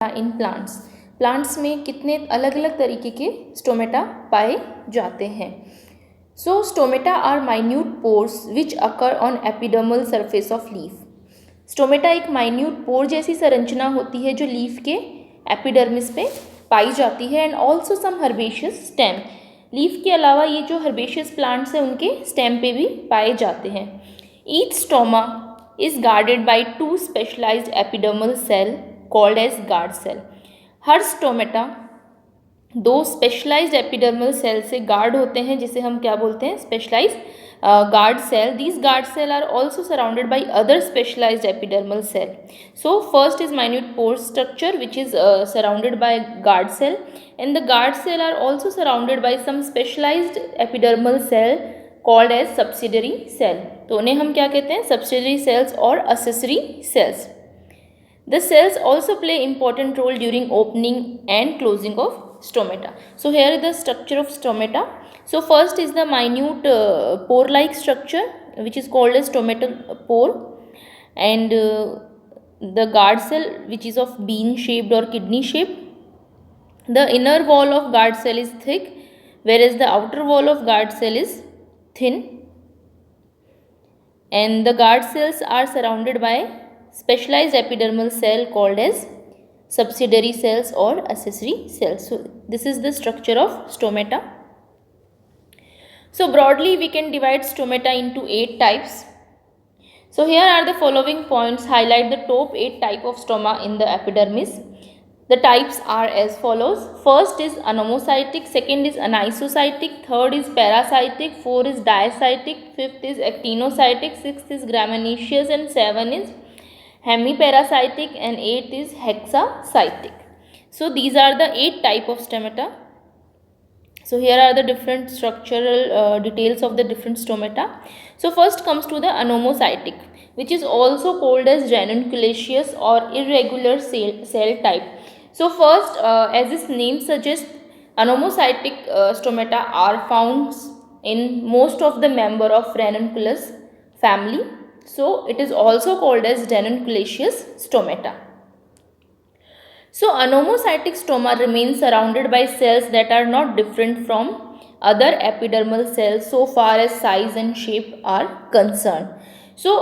In plants में कितने अलग अलग तरीके के स्टोमेटा पाए जाते हैं। So stomata are minute pores which occur on epidermal surface of leaf. Stomata एक माइन्यूट पोर जैसी संरचना होती है जो लीफ के एपिडर्मिस पे पाई जाती है। And also some herbaceous stem, leaf के अलावा ये जो हर्बेशियस प्लांट्स हैं उनके स्टेम पे भी पाए जाते हैं। Each stoma is guarded by 2 specialised epidermal cell called as guard cell. हर स्टोमेटा 2 स्पेशलाइज्ड एपिडर्मल सेल से गार्ड होते हैं, जिसे हम क्या बोलते हैं, specialised guard cell. These guard cell are also surrounded by other specialized epidermal cell. So first is minute pore structure which is surrounded by guard cell, and the guard cell are also surrounded by some specialized epidermal cell called as subsidiary cell. तो उन्हें हम क्या कहते हैं, subsidiary cells और accessory cells. The cells also play important role during opening and closing of stomata. So here is the structure of stomata. So first is the minute pore-like structure which is called as stomatal pore, and the guard cell which is of bean shaped or kidney shaped. The inner wall of guard cell is thick, whereas the outer wall of guard cell is thin, and the guard cells are surrounded by specialized epidermal cell called as subsidiary cells or accessory cells. So this is the structure of stomata. So broadly we can divide stomata into 8 types. So here are the following points highlight the top 8 type of stoma in the epidermis. The types are as follows. First is anomocytic, second is anisocytic, third is parasitic, fourth is diacytic, fifth is actinocytic, sixth is graminaceous, and 7 is hemiparasitic, and 8 is hexacytic. So these are the 8 type of stomata. So here are the different structural details of the different stomata. So first comes to the anomocytic, which is also called as ranunculaceous or irregular cell type. So first, as its name suggests, anomocytic stomata are found in most of the member of ranunculus family. So it is also called as ranunculaceous stomata. So anomocytic stoma remains surrounded by cells that are not different from other epidermal cells so far as size and shape are concerned. So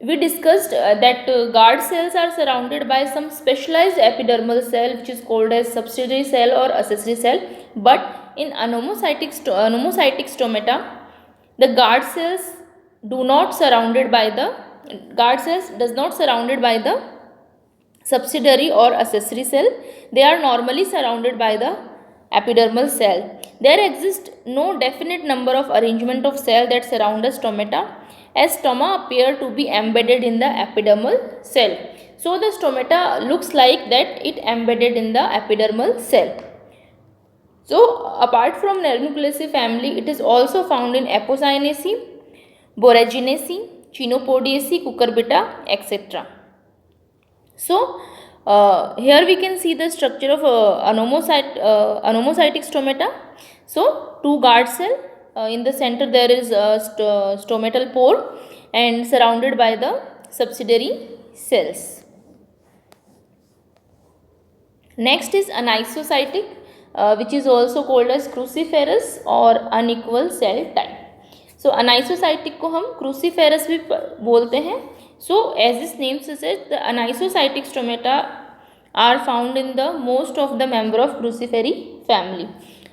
we discussed that guard cells are surrounded by some specialized epidermal cell which is called as subsidiary cell or accessory cell, but in anomocytic stomata the guard cells does not surrounded by the subsidiary or accessory cell. They are normally surrounded by the epidermal cell. There exists no definite number of arrangement of cell that surround a stomata, as stoma appear to be embedded in the epidermal cell. So the stomata looks like that it embedded in the epidermal cell. So apart from Ranunculaceae family, it is also found in Apocynaceae, Boraginaceae, Chenopodiaceae, Cucurbita, etc. So here we can see the structure of anomocytic stomata. So 2 guard cell, in the center there is a stomatal pore and surrounded by the subsidiary cells. Next is anisocytic, which is also called as cruciferous or unequal cell type. So anisocytic को हम cruciferous भी बोलते हैं. So as this name suggests, the anisocytic stomata are found in the most of the member of crucifery family.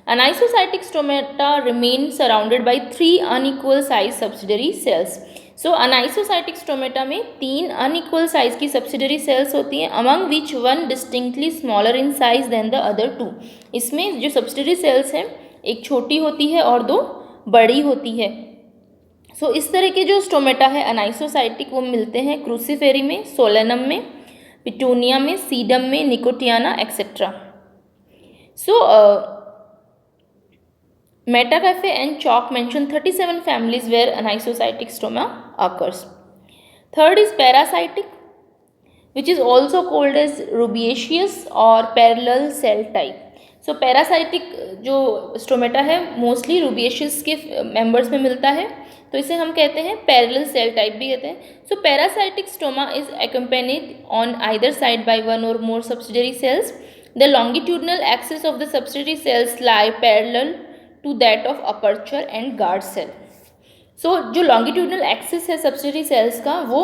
Anisocytic stomata remain surrounded by 3 unequal size subsidiary cells. So anisocytic stomata में 3 unequal size की subsidiary cells होती हैं, among which one distinctly smaller in size than the other 2. इसमें जो subsidiary cells हैं एक छोटी होती है और 2 बड़ी होती है. सो इस तरह के जो स्टोमेटा है अनाइसोसाइटिक वो मिलते हैं क्रूसीफेरी में, सोलेनम में, पिटूनिया में, सीडम में, nicotiana etcetera. So Metcalfe and Chalk mention 37 families where anisocytic stoma occurs. Third is parasitic, which is also called as rubiaceous or parallel cell type. So parasitic जो stomata है mostly रूबिएशियस के members में मिलता है, तो इसे हम कहते हैं पैरेलल सेल टाइप भी कहते हैं. So parasitic stoma is accompanied on either side by one or more subsidiary cells. The longitudinal axis of the subsidiary cells lie parallel to that of aperture and guard cell. So जो longitudinal axis है subsidiary cells का वो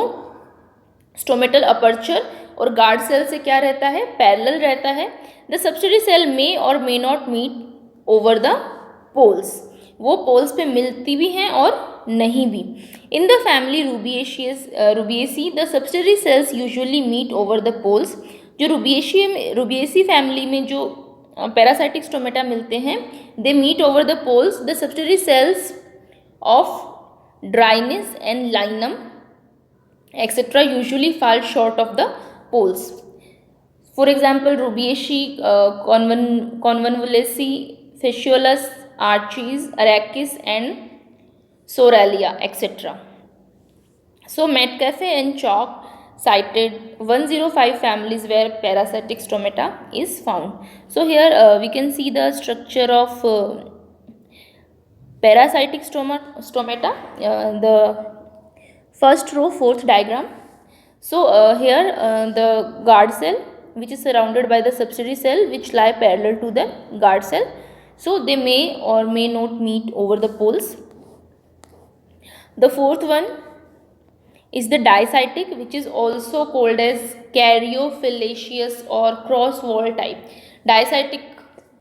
stomatal aperture और guard cell से क्या रहता है, parallel रहता है. The subsidiary cell may or may not meet over the poles. वो पोल्स पे मिलती भी हैं और नहीं भी. In the family Rubiaceae the subsidiary cells usually meet over the poles. जो रूबिएसी फैमिली में जो पैरासाइटिक स्टोमेटा मिलते हैं, they meet over the poles. The subsidiary cells of dryness and linum etc. usually fall short of the poles. For example, Rubiaceae, Convolvulaceae, Fasciolus, Archies, Arachis and Soralia etc. So Metcalfe and Chalk cited 105 families where parasitic stomata is found. So here we can see the structure of parasitic stomata, the first row, fourth diagram. So here the guard cell which is surrounded by the subsidiary cell which lie parallel to the guard cell. So they may or may not meet over the poles. The fourth one is the dicytic, which is also called as caryophyllaceous or cross wall type. Dicytic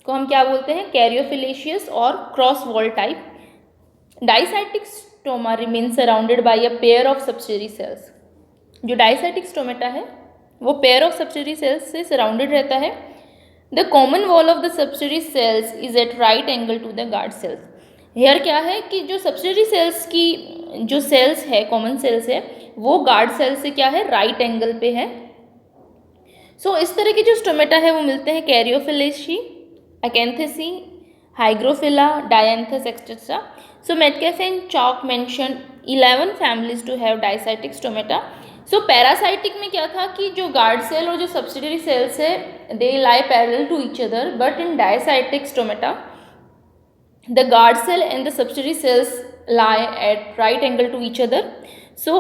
को हम क्या बोलते हैं, caryophyllaceous और cross wall type. Dicytic stoma remain surrounded by a pair of subsidiary cells. जो dicytic stomata है वो pair of subsidiary cells से सराउंडेड रहता है. The common wall of the subsidiary cells is at right angle to the guard cells. Here क्या है कि जो सबसिडियरी सेल्स की जो सेल्स है, कॉमन सेल्स है, वो गार्ड सेल से क्या है, राइट एंगल पे है. सो इस तरह के जो स्टोमेटा है वो मिलते हैं caryophyllaceae, acanthaceae, hygrophila, dianthus etcetera. So Metcalfe and Chalk mentioned 11 families to have dicytic stomata. So parasitic में क्या था कि जो guard cell और जो subsidiary cells है they lie parallel to each other, but in dicytic stomata the guard cell and the subsidiary cells lie at right angle to each other. So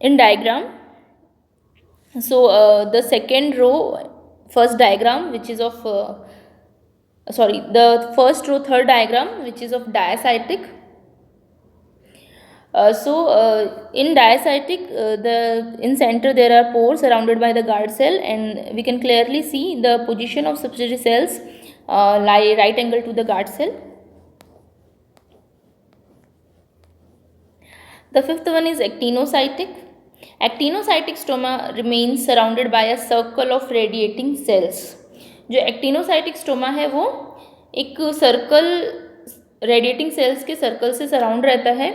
in diagram, so the second row, first diagram which is of the first row, third diagram which is of diacytic. In diacytic, in center there are pores surrounded by the guard cell, and we can clearly see the position of subsidiary cells lie right angle to the guard cell. The fifth one is actinocytic. Actinocytic stoma remains surrounded by a circle of radiating cells. जो एक्टिनोसाइटिक stoma है वो एक circle, radiating sales के circle से surround रहता है.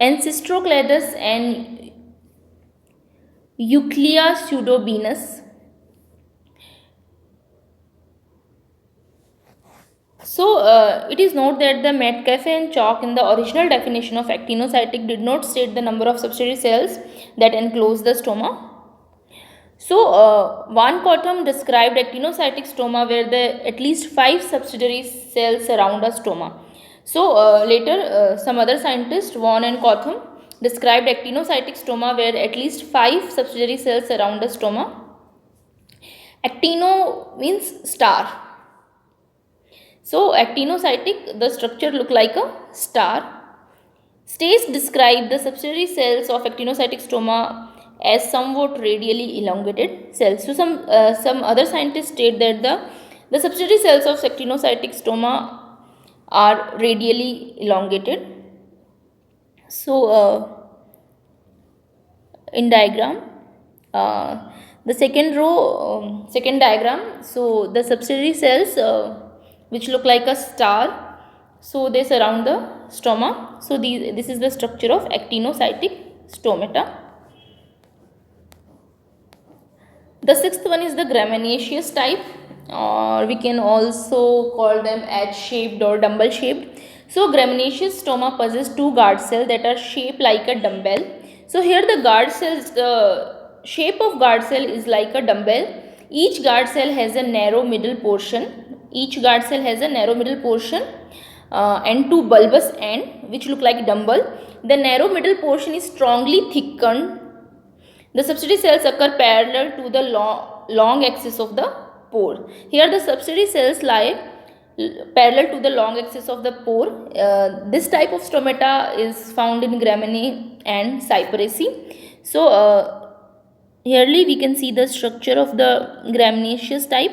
एंसिस्ट्रोक्लेडस and यूक्लिया स्यूडोबीनस. So it is noted that the Metcalfe and Chalk in the original definition of actinocytic did not state the number of subsidiary cells that enclose the stoma. So Van Cotham described actinocytic stoma where at least 5 subsidiary cells surround a stoma. So later some other scientists, Vaughan and Cotham, described actinocytic stoma where at least 5 subsidiary cells surround a stoma. Actino means star. So actinocytic, the structure look like a star. Stace describe the subsidiary cells of actinocytic stoma as somewhat radially elongated cells. So some other scientists state that the subsidiary cells of actinocytic stoma are radially elongated. So in diagram, the second row, second diagram, so the subsidiary cells which look like a star, so they surround the stoma. So this is the structure of actinocytic stomata. The sixth one is the graminaceous type, or we can also call them H-shaped or dumbbell-shaped. So graminaceous stoma possess 2 guard cells that are shaped like a dumbbell. So here the guard cells, the shape of guard cell is like a dumbbell. Each guard cell has a narrow middle portion. and two bulbous end which look like dumbbell. The narrow middle portion is strongly thickened. The subsidiary cells occur parallel to the long axis of the pore. Here the subsidiary cells lie parallel to the long axis of the pore. This type of stomata is found in Gramineae and Cyperaceae. So herely we can see the structure of the gramineaceous type.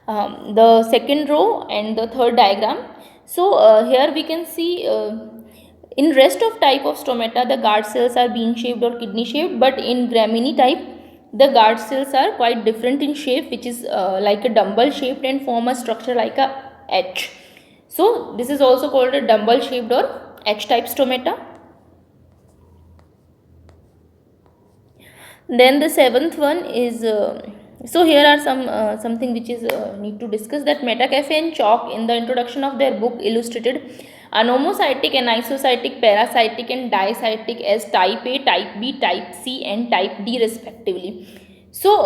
The second row and the third diagram. So here we can see in rest of type of stomata the guard cells are bean shaped or kidney shaped, but in Gramineae type the guard cells are quite different in shape, which is like a dumbbell shaped and form a structure like a H. So this is also called a dumbbell shaped or H type stomata. Then the seventh one is so here are something which is need to discuss, that Metcalfe and Chalk in the introduction of their book illustrated anomocytic, anisocytic, parasitic and diacytic as type A, type B, type C and type D respectively. So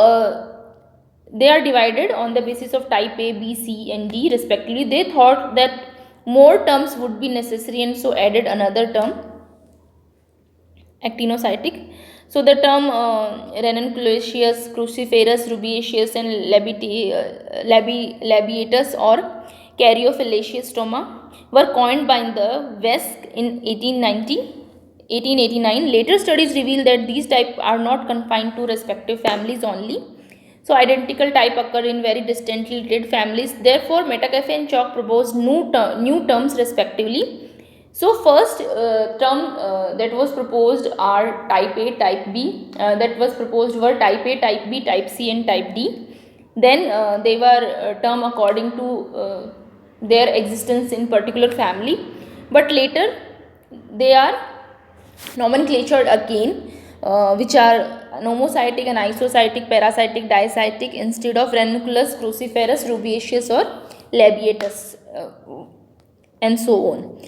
they are divided on the basis of type A, B, C and D respectively. They thought that more terms would be necessary and so added another term, actinocytic. So the term ranunculus, cruciferous, rubiaceous and labiatus or caryophyllaceous stoma were coined by the West in 1889. Later studies reveal that these types are not confined to respective families only. So identical type occur in very distantly related families. Therefore, Metcalfe and Chalk proposed new terms respectively. So first term that was proposed are type A, type B. That was proposed were type A, type B, type C and type D. Then they were term according to their existence in particular family. But later they are nomenclatured again, which are nomocytic, anisocytic, parasitic, diacytic instead of ranunculus, cruciferous, rubiaceous or labiatus and so on.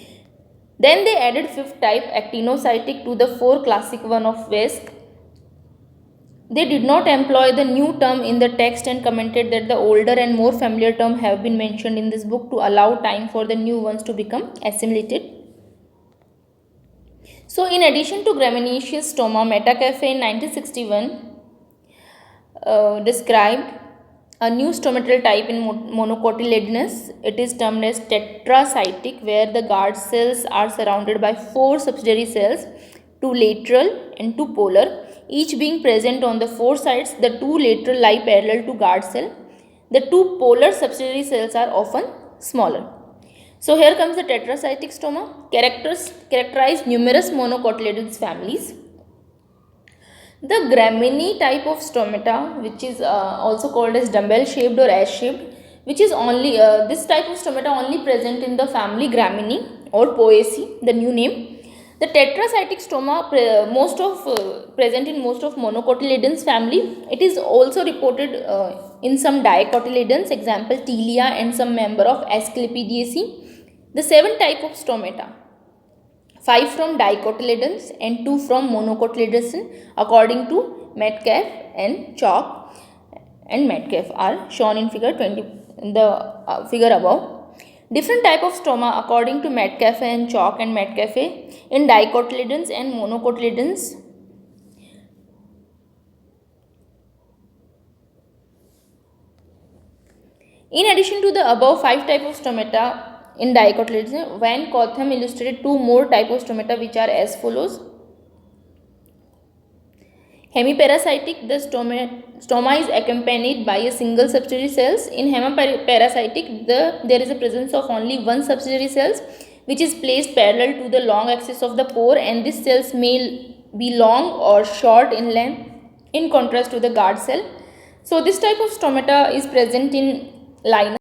Then they added fifth type, actinocytic, to the four classic one of West. They did not employ the new term in the text and commented that the older and more familiar term have been mentioned in this book to allow time for the new ones to become assimilated. So in addition to gramineaceous stoma, Metcalfe in 1961 described a new stomatal type in monocotyledonous. It is termed as tetracytic, where the guard cells are surrounded by four subsidiary cells, two lateral and two polar, each being present on the four sides. The two lateral lie parallel to guard cell. The two polar subsidiary cells are often smaller. So here comes the tetracytic stoma. Characterize numerous monocotyledonous families. The Gramineae type of stomata, which is also called as dumbbell shaped or S shaped, which is only this type of stomata only present in the family Gramineae or Poaceae, the new name. The tetracytic stoma present in most of monocotyledons family. It is also reported in some dicotyledons, example Tilia and some member of Asclepiadaceae. The seven type of stomata, 5 from dicotyledons and 2 from monocotyledons according to Metcalfe and Chalk and Metcalfe are shown in figure 20 in the figure above. Different type of stoma according to Metcalfe and Chalk and Metcalfe in dicotyledons and monocotyledons. In addition to the above 5 type of stomata in dicotyledons, Van Cotham illustrated 2 more type of stomata which are as follows. Hemiparasitic, the stoma is accompanied by a single subsidiary cells. In hemiparasitic, there is a presence of only one subsidiary cells which is placed parallel to the long axis of the pore, and these cells may be long or short in length in contrast to the guard cell. So this type of stomata is present in line